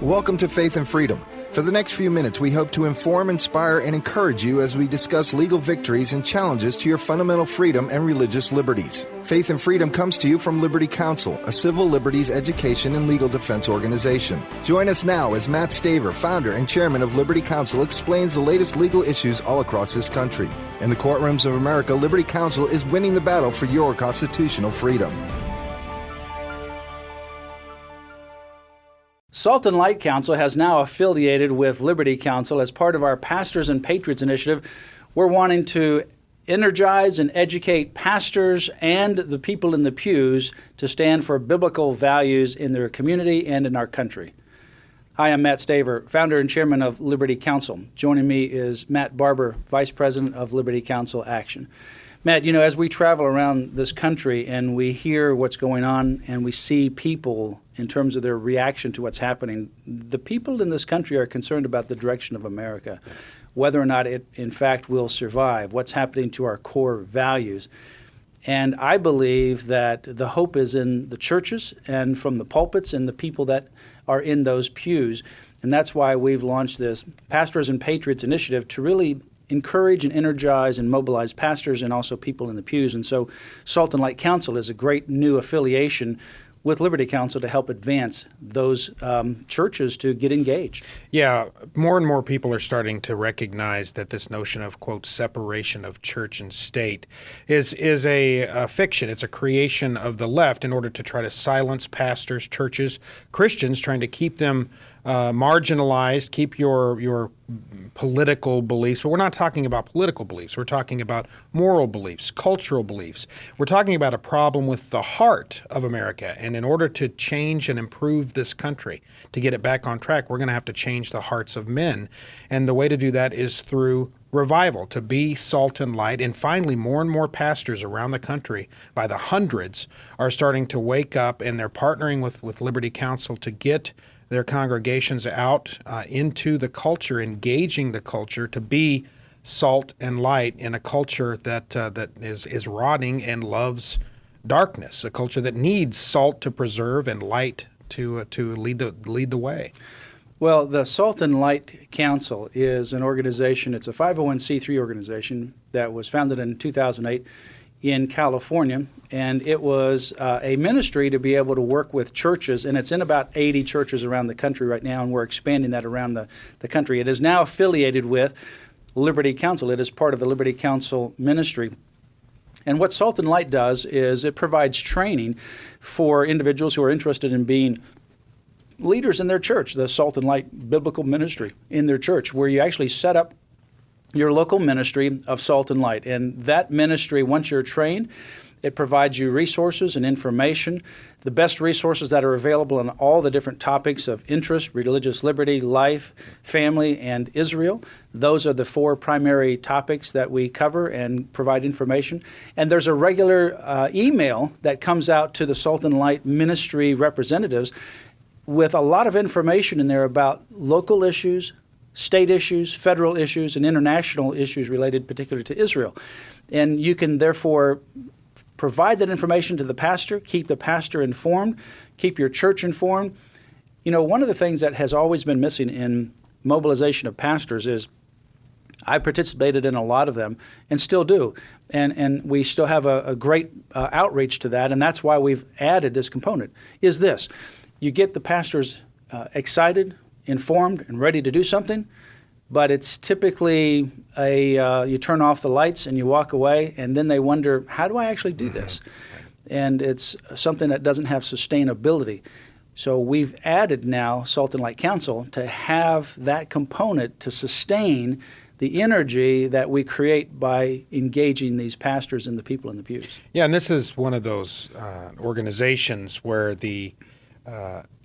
Welcome to Faith and Freedom. For the next few minutes, we hope to inform, inspire, and encourage you as we discuss legal victories and challenges to your fundamental freedom and religious liberties. Faith and Freedom comes to you from Liberty Counsel, a civil liberties education and legal defense organization. Join us now as Matt Staver, founder and chairman of Liberty Counsel, explains the latest legal issues all across this country. In the courtrooms of America, Liberty Counsel is winning the battle for your constitutional freedom. Salt and Light Counsel has now affiliated with Liberty Counsel as part of our Pastors and Patriots initiative. We're wanting to energize and educate pastors and the people in the pews to stand for biblical values in their community and in our country. Hi, I'm Matt Staver, founder and chairman of Liberty Counsel. Joining me is Matt Barber, vice president of Liberty Counsel Action. Matt, as we travel around this country and we hear what's going on and we see people in terms of their reaction to what's happening, the people in this country are concerned about the direction of America, whether or not it, in fact, will survive, what's happening to our core values. And I believe that the hope is in the churches and from the pulpits and the people that are in those pews. And that's why we've launched this Pastors and Patriots initiative to really encourage and energize and mobilize pastors and also people in the pews. And so Salt and Light Counsel is a great new affiliation with Liberty Counsel to help advance those churches to get engaged. Yeah, more and more people are starting to recognize that this notion of, quote, separation of church and state is a fiction. It's a creation of the left in order to try to silence pastors, churches, Christians, trying to keep them marginalized, keep your political beliefs. But we're not talking about political beliefs. We're talking about moral beliefs, cultural beliefs. We're talking about a problem with the heart of America. And in order to change and improve this country, to get it back on track, we're going to have to change the hearts of men. And the way to do that is through revival, to be salt and light. And finally, more and more pastors around the country, by the hundreds, are starting to wake up, and they're partnering with Liberty Counsel to get their congregations out into the culture, engaging the culture to be salt and light in a culture that is rotting and loves darkness, a culture that needs salt to preserve and light to lead the way. Well, the Salt and Light Counsel is an organization. It's a 501c3 organization that was founded in 2008 in California, and it was a ministry to be able to work with churches, and it's in about 80 churches around the country right now, and we're expanding that around the country. It is now affiliated with Liberty Counsel. It is part of the Liberty Counsel ministry. And what Salt and Light does is it provides training for individuals who are interested in being leaders in their church, the Salt and Light Biblical Ministry in their church, where you actually set up your local ministry of Salt and Light. And that ministry, once you're trained, it provides you resources and information, the best resources that are available on all the different topics of interest: religious liberty, life, family, and Israel. Those are the four primary topics that we cover and provide information. And there's a regular email that comes out to the Salt and Light ministry representatives with a lot of information in there about local issues, state issues, federal issues, and international issues related particularly to Israel. And you can therefore provide that information to the pastor, keep the pastor informed, keep your church informed. One of the things that has always been missing in mobilization of pastors is I participated in a lot of them and still do. And we still have a great outreach to that, and that's why we've added this component, is this. You get the pastors excited, informed, and ready to do something, but it's typically you turn off the lights and you walk away, and then they wonder, how do I actually do this? And it's something that doesn't have sustainability. So we've added now Salt and Light Counsel to have that component to sustain the energy that we create by engaging these pastors and the people in the pews. Yeah, and this is one of those organizations where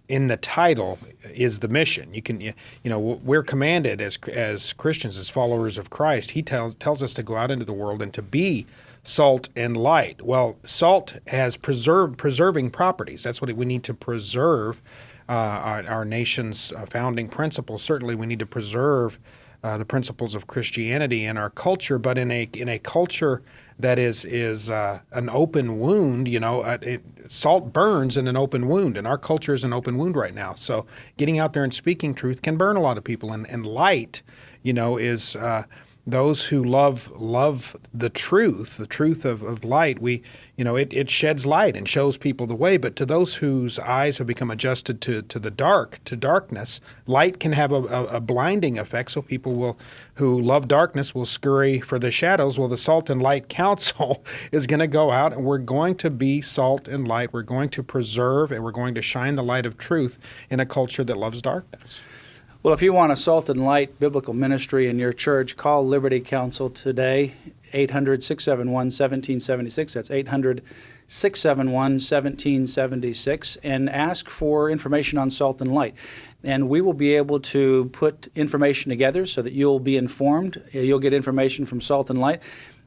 in the title is the mission. We're commanded as Christians, as followers of Christ. He tells us to go out into the world and to be salt and light. Well, salt has preserving properties. That's what we need to preserve. Our nation's founding principles. Certainly, we need to preserve the principles of Christianity in our culture, but in a culture that is an open wound. Salt burns in an open wound, and our culture is an open wound right now. So getting out there and speaking truth can burn a lot of people, and light, is those who love the truth of light. It sheds light and shows people the way. But to those whose eyes have become adjusted to darkness, light can have a blinding effect. So people who love darkness will scurry for the shadows. Well, the Salt and Light Counsel is going to go out, and we're going to be salt and light. We're going to preserve, and we're going to shine the light of truth in a culture that loves darkness. Well, if you want a Salt and Light biblical ministry in your church, call Liberty Counsel today, 800-671-1776. That's 800-671-1776, and ask for information on Salt and Light. And we will be able to put information together so that you'll be informed. You'll get information from Salt and Light.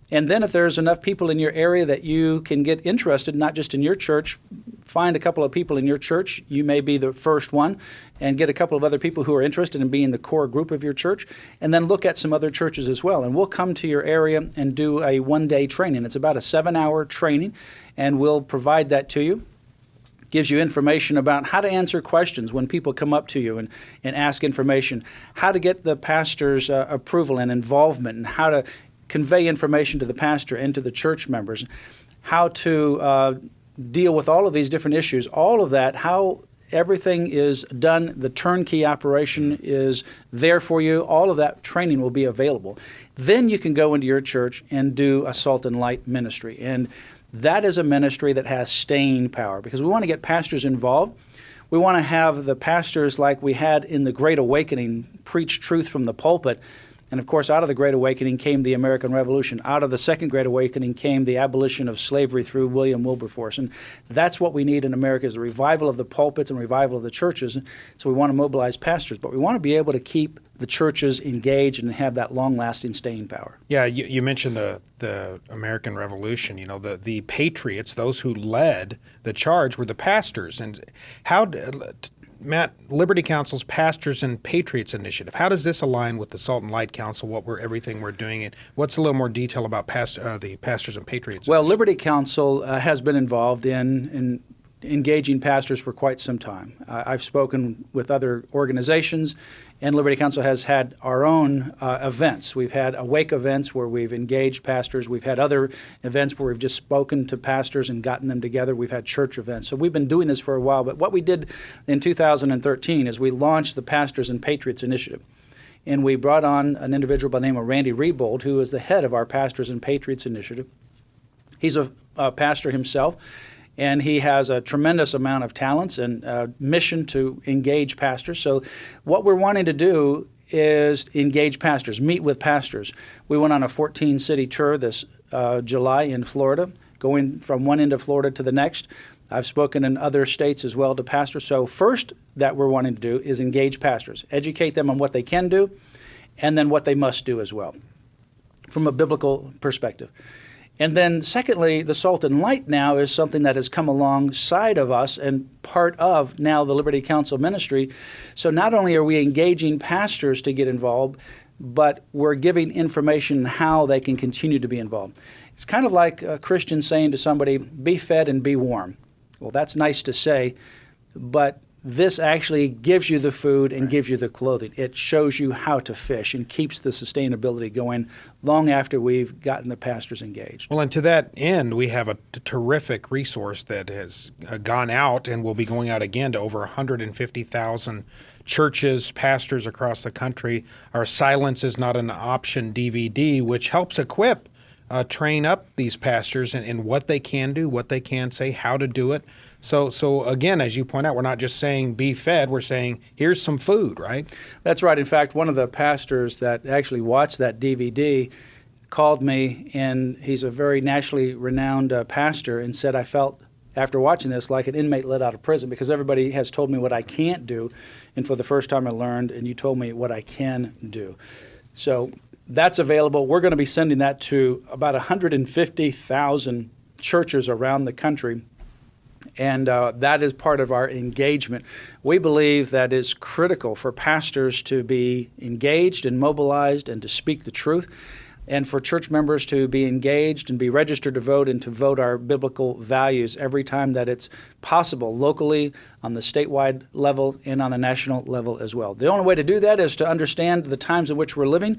And then if there's enough people in your area that you can get interested, not just in your church, find a couple of people in your church. You may be the first one, and get a couple of other people who are interested in being the core group of your church, and then look at some other churches as well. And we'll come to your area and do a one-day training. It's about a 7-hour training, and we'll provide that to you. Gives you information about how to answer questions when people come up to you and ask information, how to get the pastor's approval and involvement, and how to convey information to the pastor and to the church members, how to deal with all of these different issues, all of that, how everything is done, the turnkey operation is there for you, all of that training will be available. Then you can go into your church and do a Salt and Light ministry. And that is a ministry that has staying power, because we want to get pastors involved. We want to have the pastors like we had in the Great Awakening preach truth from the pulpit. And of course, out of the Great Awakening came the American Revolution. Out of the Second Great Awakening came the abolition of slavery through William Wilberforce. And that's what we need in America, is a revival of the pulpits and revival of the churches. So we want to mobilize pastors, but we want to be able to keep the churches engaged and have that long-lasting staying power. Yeah, you mentioned the American Revolution. The patriots, those who led the charge, were the pastors. And Matt, Liberty Counsel's Pastors and Patriots Initiative, how does this align with the Salt and Light Counsel, everything we're doing? And what's a little more detail about the Pastors and Patriots Well, Initiative? Liberty Counsel has been involved in engaging pastors for quite some time. I've spoken with other organizations, and Liberty Counsel has had our own events. We've had awake events where we've engaged pastors. We've had other events where we've just spoken to pastors and gotten them together. We've had church events. So we've been doing this for a while. But what we did in 2013 is we launched the Pastors and Patriots Initiative. And we brought on an individual by the name of Randy Rebold, who is the head of our Pastors and Patriots Initiative. He's a pastor himself, and he has a tremendous amount of talents and mission to engage pastors. So what we're wanting to do is engage pastors, meet with pastors. We went on a 14-city tour this July in Florida, going from one end of Florida to the next. I've spoken in other states as well to pastors. So first that we're wanting to do is engage pastors, educate them on what they can do, and then what they must do as well from a biblical perspective. And then secondly, the Salt and Light now is something that has come alongside of us and part of now the Liberty Counsel ministry. So not only are we engaging pastors to get involved, but we're giving information how they can continue to be involved. It's kind of like a Christian saying to somebody, be fed and be warm. Well, that's nice to say, but this actually gives you the food and gives you the clothing. It shows you how to fish and keeps the sustainability going long after we've gotten the pastors engaged. Well, and to that end, we have a terrific resource that has gone out and will be going out again to over 150,000 churches, pastors across the country. Our Silence is Not an Option DVD, which helps equip, train up these pastors in what they can do, what they can say, how to do it. So again, as you point out, we're not just saying be fed, we're saying here's some food, right? That's right. In fact, one of the pastors that actually watched that DVD called me, and he's a very nationally renowned pastor, and said, I felt after watching this like an inmate let out of prison, because everybody has told me what I can't do, and for the first time I learned, and you told me what I can do. So that's available. We're going to be sending that to about 150,000 churches around the country. And that is part of our engagement. We believe that it's critical for pastors to be engaged and mobilized and to speak the truth, and for church members to be engaged and be registered to vote and to vote our biblical values every time that it's possible, locally, on the statewide level, and on the national level as well. The only way to do that is to understand the times in which we're living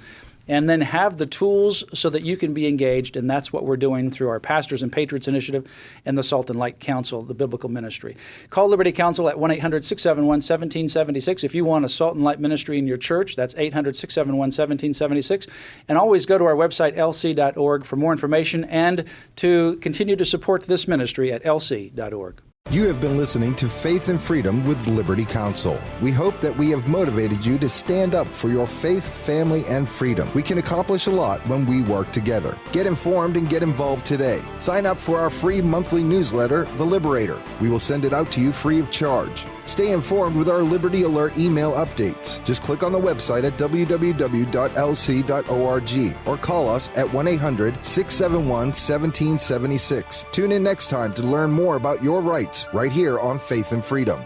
and then have the tools so that you can be engaged, and that's what we're doing through our Pastors and Patriots Initiative and the Salt and Light Council, the biblical ministry. Call Liberty Counsel at 1-800-671-1776 if you want a Salt and Light ministry in your church. That's 800-671-1776. And always go to our website, lc.org, for more information and to continue to support this ministry at lc.org. You have been listening to Faith and Freedom with Liberty Counsel. We hope that we have motivated you to stand up for your faith, family, and freedom. We can accomplish a lot when we work together. Get informed and get involved today. Sign up for our free monthly newsletter, The Liberator. We will send it out to you free of charge. Stay informed with our Liberty Alert email updates. Just click on the website at www.lc.org or call us at 1-800-671-1776. Tune in next time to learn more about your rights right here on Faith and Freedom.